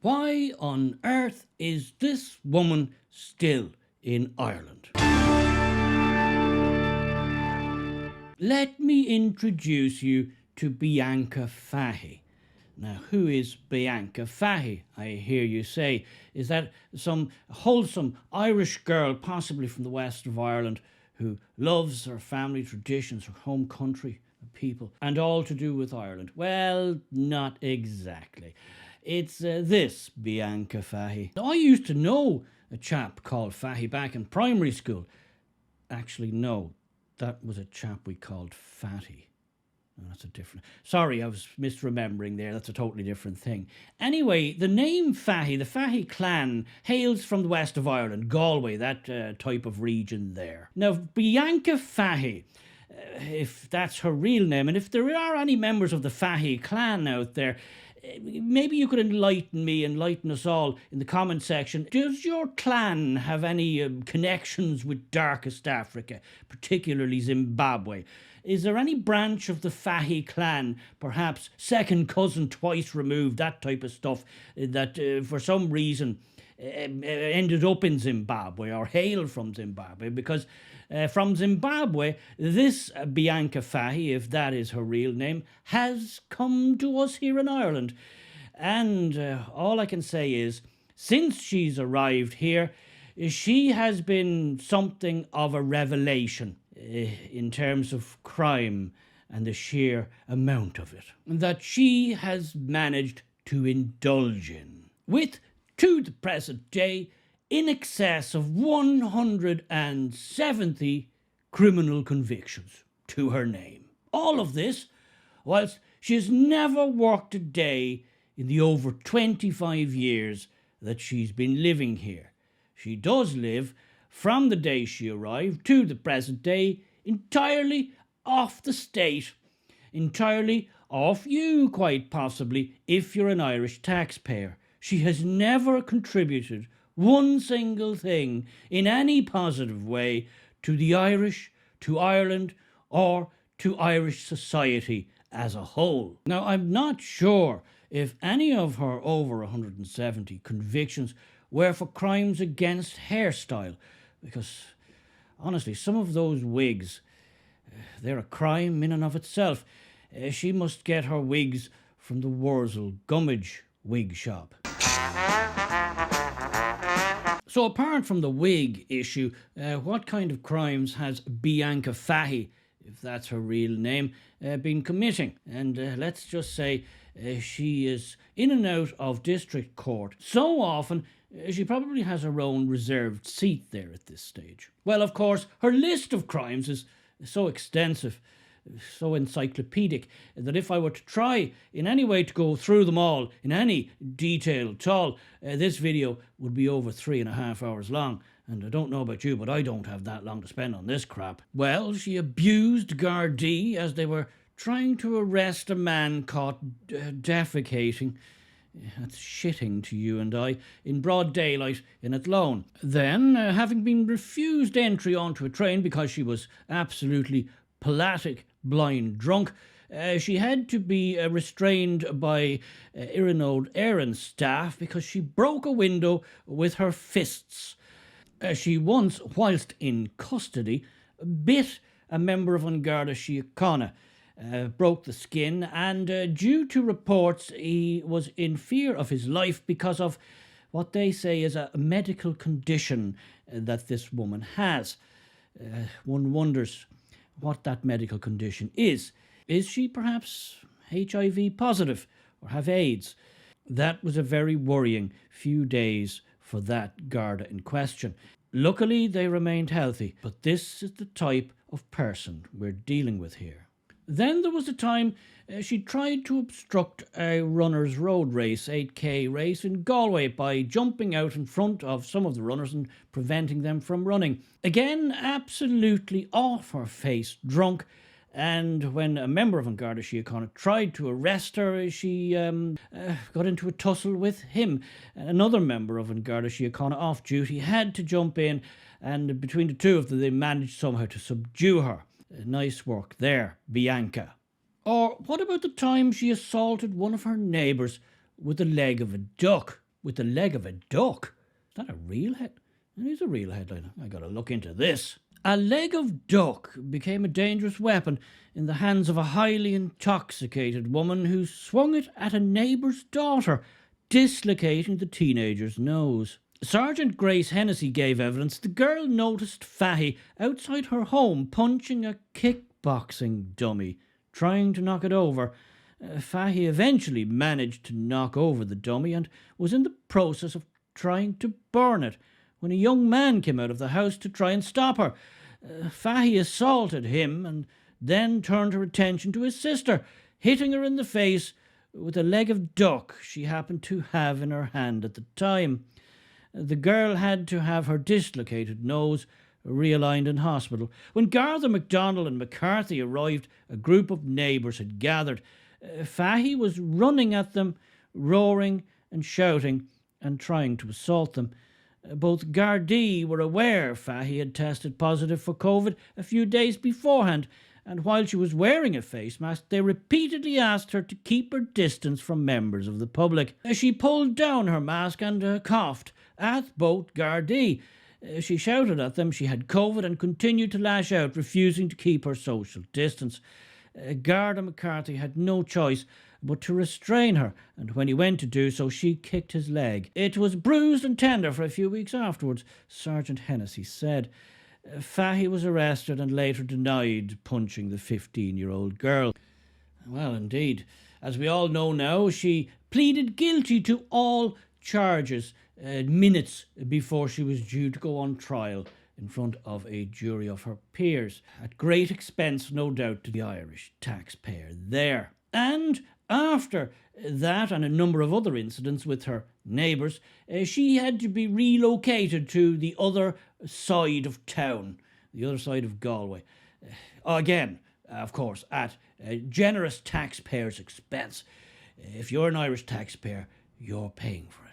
Why on earth is this woman still in Ireland? Let me introduce you to Bianca Fahy. Now, who is Bianca Fahy, I hear you say? Is that some wholesome Irish girl, possibly from the west of Ireland, who loves her family traditions, her home country, her people, and all to do with Ireland? Well, not exactly. It's this Bianca Fahy. Now, I used to know a chap called Fahy back in primary school. Actually, no, that was a chap we called Fatty. Oh, that's a different... Sorry, I was misremembering there. That's a totally different thing. Anyway, the name Fahy, the Fahy clan, hails from the west of Ireland, Galway, that type of region there. Now, Bianca Fahy, if that's her real name, and if there are any members of the Fahy clan out there, maybe you could enlighten us all in the comment section. Does your clan have any connections with darkest Africa, particularly Zimbabwe? Is there any branch of the Fahy clan, perhaps second cousin twice removed, that type of stuff, that for some reason ended up in Zimbabwe or hail from Zimbabwe? Because from Zimbabwe, this Bianca Fahy, if that is her real name, has come to us here in Ireland. And all I can say is, since she's arrived here, she has been something of a revelation in terms of crime and the sheer amount of it that she has managed to indulge in, with, to the present day, in excess of 170 criminal convictions to her name. All of this whilst she has never worked a day in the over 25 years that she's been living here. She does live, from the day she arrived to the present day, entirely off the state, entirely off you, quite possibly, if you're an Irish taxpayer. She has never contributed one single thing in any positive way to the Irish, to Ireland, or to Irish society as a whole. Now, I'm not sure if any of her over 170 convictions were for crimes against hairstyle, because honestly, some of those wigs, they're a crime in and of itself. She must get her wigs from the Wurzel Gummidge wig shop. So apart from the wig issue, what kind of crimes has Bianca Fahy, if that's her real name, been committing? And let's just say she is in and out of district court so often she probably has her own reserved seat there at this stage. Well, of course, her list of crimes is so extensive, so encyclopedic, that if I were to try in any way to go through them all in any detail at all, this video would be over 3.5 hours long. And I don't know about you, but I don't have that long to spend on this crap. Well, she abused Gardaí as they were trying to arrest a man caught defecating, that's shitting to you and I, in broad daylight in Athlone. Then, having been refused entry onto a train because she was absolutely palatic, blind drunk, she had to be restrained by Irenode Aaron's staff because she broke a window with her fists. She once, whilst in custody, bit a member of An Garda Síochána, broke the skin, and due to reports, he was in fear of his life because of what they say is a medical condition that this woman has. One wonders what that medical condition is. Is she perhaps HIV positive or have AIDS? That was a very worrying few days for that Garda in question. Luckily, they remained healthy, but this is the type of person we're dealing with here. Then there was a time she tried to obstruct a runner's road race, 8k race in Galway, by jumping out in front of some of the runners and preventing them from running. Again, absolutely off her face, drunk. And when a member of An Garda Síochána tried to arrest her, she got into a tussle with him. Another member of An Garda Síochána off duty had to jump in, and between the two of them, they managed somehow to subdue her. Nice work there, Bianca. Or what about the time she assaulted one of her neighbours with the leg of a duck? with the leg of a duck. Is that a real head? It is a real headline. I got to look into this. A leg of duck became a dangerous weapon in the hands of a highly intoxicated woman who swung it at a neighbour's daughter, dislocating the teenager's nose. Sergeant Grace Hennessy gave evidence the girl noticed Fahy outside her home punching a kickboxing dummy, trying to knock it over. Fahy eventually managed to knock over the dummy and was in the process of trying to burn it when a young man came out of the house to try and stop her. Fahy assaulted him and then turned her attention to his sister, hitting her in the face with a leg of duck she happened to have in her hand at the time. The girl had to have her dislocated nose realigned in hospital. When Garther, MacDonald and McCarthy arrived, a group of neighbours had gathered. Fahy was running at them, roaring and shouting and trying to assault them. Both Gardaí were aware Fahy had tested positive for COVID a few days beforehand, and while she was wearing a face mask, they repeatedly asked her to keep her distance from members of the public. She pulled down her mask and coughed at both Gardaí. She shouted at them she had COVID and continued to lash out, refusing to keep her social distance. Garda McCarthy had no choice but to restrain her, and when he went to do so, she kicked his leg. It was bruised and tender for a few weeks afterwards, Sergeant Hennessy said. Fahy was arrested and later denied punching the 15-year-old girl. Well, indeed. As we all know now, she pleaded guilty to all charges minutes before she was due to go on trial in front of a jury of her peers, at great expense, no doubt, to the Irish taxpayer there. And after that and a number of other incidents with her neighbours, she had to be relocated to the other side of town, the other side of Galway. Again, of course, at a generous taxpayer's expense. If you're an Irish taxpayer, you're paying for it.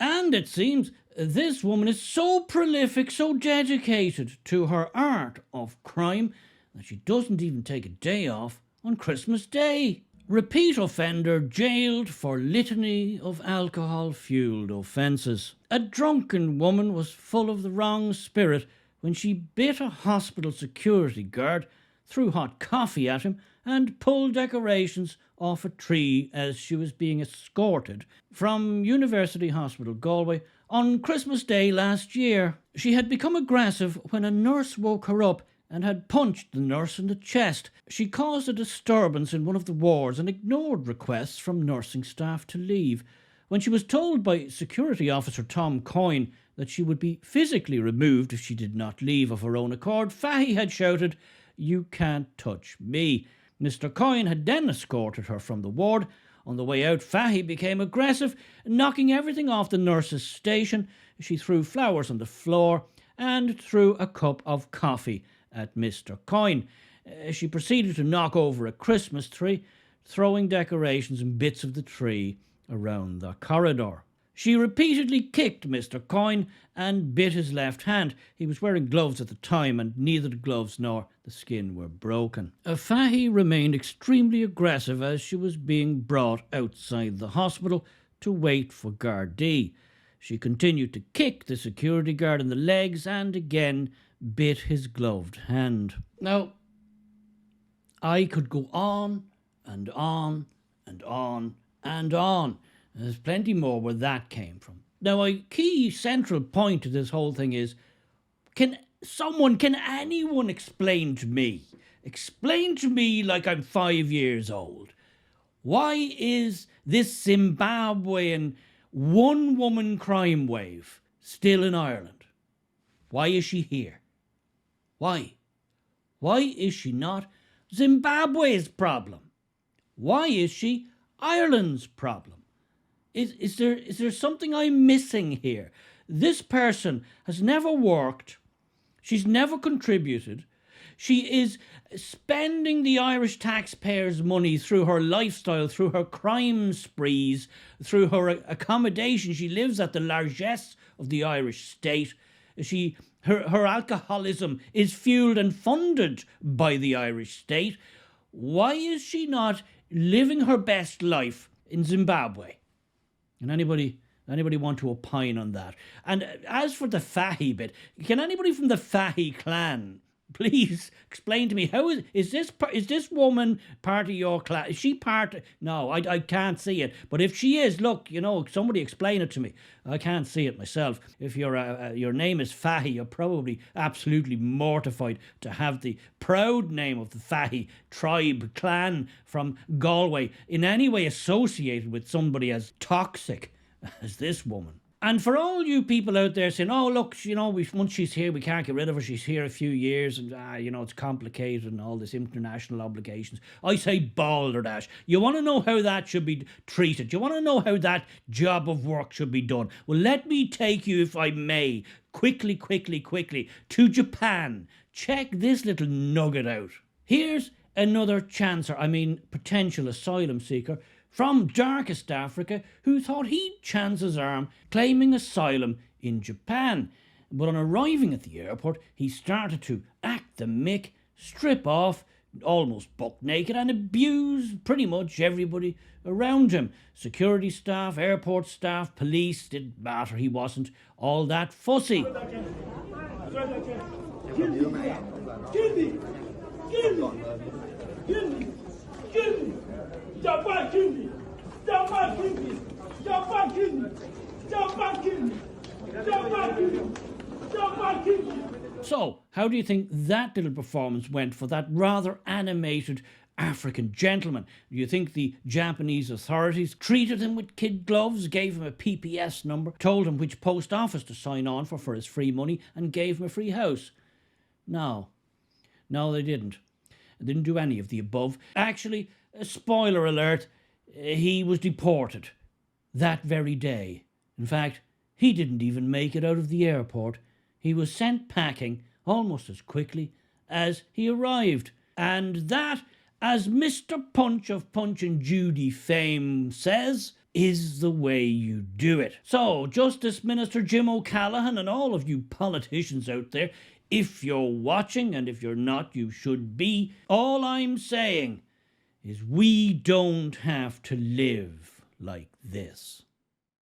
And it seems this woman is so prolific, so dedicated to her art of crime, that she doesn't even take a day off on Christmas Day. Repeat offender jailed for litany of alcohol-fuelled offences. A drunken woman was full of the wrong spirit when she bit a hospital security guard, threw hot coffee at him and pulled decorations off a tree as she was being escorted from University Hospital Galway on Christmas Day last year. She had become aggressive when a nurse woke her up and had punched the nurse in the chest. She caused a disturbance in one of the wards and ignored requests from nursing staff to leave. When she was told by security officer Tom Coyne that she would be physically removed if she did not leave of her own accord, Fahy had shouted, "You can't touch me." Mr. Coyne had then escorted her from the ward. On the way out, Fahy became aggressive, knocking everything off the nurse's station. She threw flowers on the floor and threw a cup of coffee at Mr. Coyne. She proceeded to knock over a Christmas tree, throwing decorations and bits of the tree around the corridor. She repeatedly kicked Mr. Coyne and bit his left hand. He was wearing gloves at the time, and neither the gloves nor the skin were broken. Fahy remained extremely aggressive as she was being brought outside the hospital to wait for Gardaí. She continued to kick the security guard in the legs and again bit his gloved hand. Now, I could go on and on and on and on. There's plenty more where that came from. Now, a key central point to this whole thing is, can anyone explain to me like I'm 5 years old, why is this Zimbabwean one-woman crime wave still in Ireland? Why is she here? Why? Why is she not Zimbabwe's problem? Why is she Ireland's problem? Is there something I'm missing here? This person has never worked. She's never contributed. She is spending the Irish taxpayers' money through her lifestyle, through her crime sprees, through her accommodation. She lives at the largesse of the Irish state. Her alcoholism is fueled and funded by the Irish state. Why is she not living her best life in Zimbabwe? Can anybody Anybody want to opine on that? And as for the Fahy bit, can anybody from the Fahy clan please explain to me, how is this woman part of your clan? Is she part? No, I can't see it. But if she is, look, somebody explain it to me. I can't see it myself. If your name is Fahy, you're probably absolutely mortified to have the proud name of the Fahy tribe clan from Galway in any way associated with somebody as toxic as this woman. And for all you people out there saying, oh, look, once she's here, we can't get rid of her. She's here a few years and, it's complicated and all this international obligations. I say balderdash. You want to know how that should be treated? You want to know how that job of work should be done? Well, let me take you, if I may, quickly, to Japan. Check this little nugget out. Here's another potential asylum seeker from darkest Africa, who thought he'd chance his arm claiming asylum in Japan. But on arriving at the airport, he started to act the mick, strip off, almost buck naked, and abuse pretty much everybody around him. Security staff, airport staff, police, didn't matter, he wasn't all that fussy. Japan kill me! Japan kill me! Japan kill me! Japan kill me! Japan kill me! Japan kill me! So, how do you think that little performance went for that rather animated African gentleman? Do you think the Japanese authorities treated him with kid gloves, gave him a PPS number, told him which post office to sign on for his free money, and gave him a free house? No, they didn't. They didn't do any of the above. Actually, spoiler alert, he was deported that very day. In fact, he didn't even make it out of the airport. He was sent packing almost as quickly as he arrived. And that, as Mr. Punch of Punch and Judy fame says, is the way you do it. So, Justice Minister Jim O'Callaghan and all of you politicians out there, if you're watching, and if you're not, you should be, all I'm saying is we don't have to live like this.